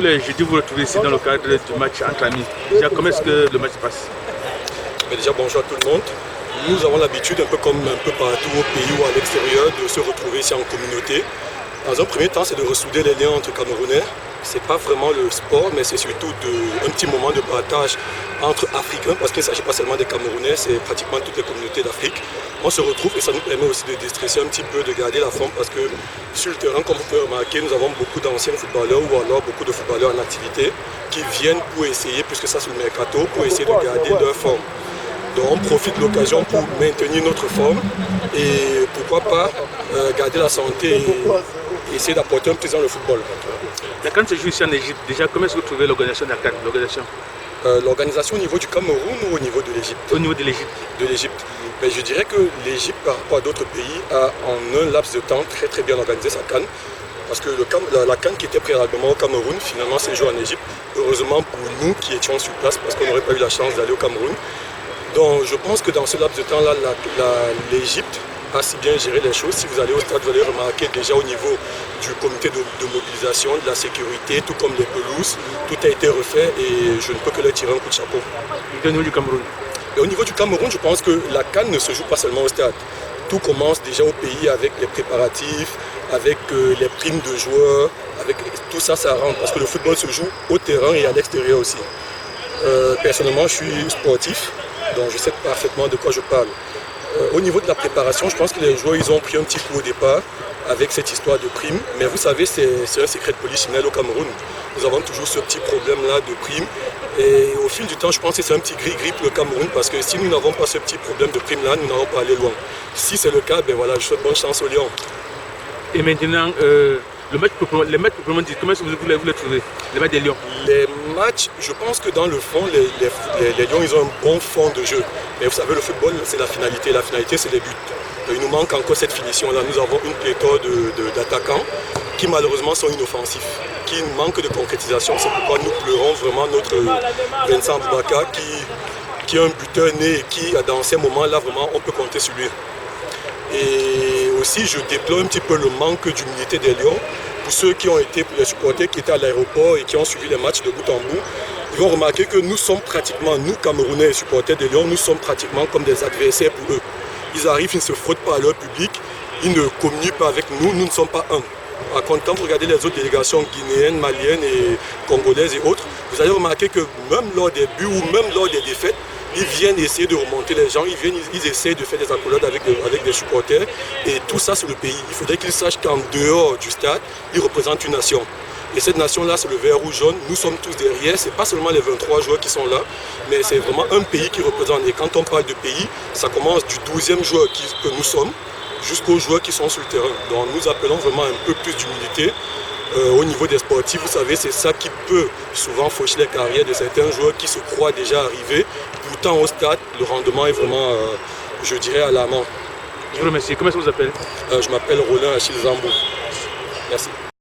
tous les jeudis, vous vous retrouvez ici dans le cadre du match entre amis. Déjà, comment est-ce que le match se passe? Mais déjà, bonjour à tout le monde. Nous avons l'habitude, un peu comme un peu partout au pays ou à l'extérieur, de se retrouver ici en communauté. Dans un premier temps, c'est de ressouder les liens entre Camerounais. Ce n'est pas vraiment le sport, mais c'est surtout un petit moment de partage entre Africains, parce qu'il ne s'agit pas seulement des Camerounais, c'est pratiquement toutes les communautés d'Afrique. On se retrouve et ça nous permet aussi de déstresser un petit peu, de garder la forme, parce que sur le terrain, comme vous pouvez remarquer, nous avons beaucoup d'anciens footballeurs ou alors beaucoup de footballeurs en activité qui viennent pour essayer, puisque ça c'est le mercato, pour essayer de garder leur forme. Donc on profite de l'occasion pour maintenir notre forme et pourquoi pas garder la santé et essayer d'apporter un plus dans le football. La CAN se joue ici en Égypte. Déjà, comment est-ce que vous trouvez l'organisation de la CAN? L'organisation au niveau du Cameroun ou au niveau de l'Égypte? Au niveau de l'Égypte. De l'Égypte. Mais je dirais que l'Égypte, par rapport à d'autres pays, a en un laps de temps très bien organisé sa CAN. Parce que la CAN qui était préalablement au Cameroun, finalement s'est jouée en Égypte. Heureusement pour nous qui étions sur place, parce qu'on n'aurait pas eu la chance d'aller au Cameroun. Donc je pense que dans ce laps de temps-là, l'Égypte a si bien géré les choses. Si vous allez au stade, vous allez remarquer déjà au niveau du comité de mobilisation, de la sécurité, tout comme les pelouses, tout a été refait et je ne peux que leur tirer un coup de chapeau. Et au niveau du Cameroun? Et au niveau du Cameroun, je pense que la CAN ne se joue pas seulement au stade. Tout commence déjà au pays avec les préparatifs, avec les primes de joueurs, avec tout ça, ça rentre parce que le football se joue au terrain et à l'extérieur aussi. Personnellement, je suis sportif, donc je sais parfaitement de quoi je parle. Au niveau de la préparation, je pense que les joueurs ils ont pris un petit coup au départ avec cette histoire de prime. Mais vous savez, c'est un secret de polichinelle au Cameroun. Nous avons toujours ce petit problème-là de prime. Et au fil du temps, je pense que c'est un petit gris-gris pour le Cameroun parce que si nous n'avons pas ce petit problème de prime-là, nous n'allons pas aller loin. Si c'est le cas, ben voilà, je souhaite bonne chance aux Lions. Et maintenant, les matchs proprement dit, comment est-ce que vous les trouvez? Les matchs des Lions? Les matchs, je pense que dans le fond, les Lions, ils ont un bon fond de jeu. Mais vous savez, le football, c'est la finalité. La finalité, c'est les buts. Et il nous manque encore cette finition-là. Nous avons une pléthore d'attaquants qui malheureusement sont inoffensifs, qui manquent de concrétisation. C'est pourquoi nous pleurons vraiment notre Vincent Boubacar qui est un buteur né et qui, dans ces moments-là, vraiment, on peut compter sur lui. Et aussi, je déplore un petit peu le manque d'humilité des Lions. Pour ceux qui ont été, pour les supporters qui étaient à l'aéroport et qui ont suivi les matchs de bout en bout, ils vont remarquer que nous sommes pratiquement, nous Camerounais et supporters des Lions, nous sommes pratiquement comme des adversaires pour eux. Ils arrivent, ils ne se frottent pas à leur public, ils ne communiquent pas avec nous, nous ne sommes pas un. Par contre, quand vous regardez les autres délégations guinéennes, maliennes et congolaises et autres, vous allez remarquer que même lors des buts ou même lors des défaites, ils viennent essayer de remonter les gens, ils essaient de faire des accolades avec des supporters et tout ça c'est le pays. Il faudrait qu'ils sachent qu'en dehors du stade, ils représentent une nation. Et cette nation-là, c'est le vert, rouge, jaune. Nous sommes tous derrière. Ce n'est pas seulement les 23 joueurs qui sont là, mais c'est vraiment un pays qui représente. Et quand on parle de pays, ça commence du 12e joueur que nous sommes jusqu'aux joueurs qui sont sur le terrain. Donc nous appelons vraiment un peu plus d'humilité. Au niveau des sportifs, vous savez, c'est ça qui peut souvent faucher les carrières de certains joueurs qui se croient déjà arrivés. Pourtant, au stade, le rendement est vraiment, je dirais, alarmant. Je vous remercie. Comment est-ce que vous appelez? Je m'appelle Roland Achille Zambou. Merci.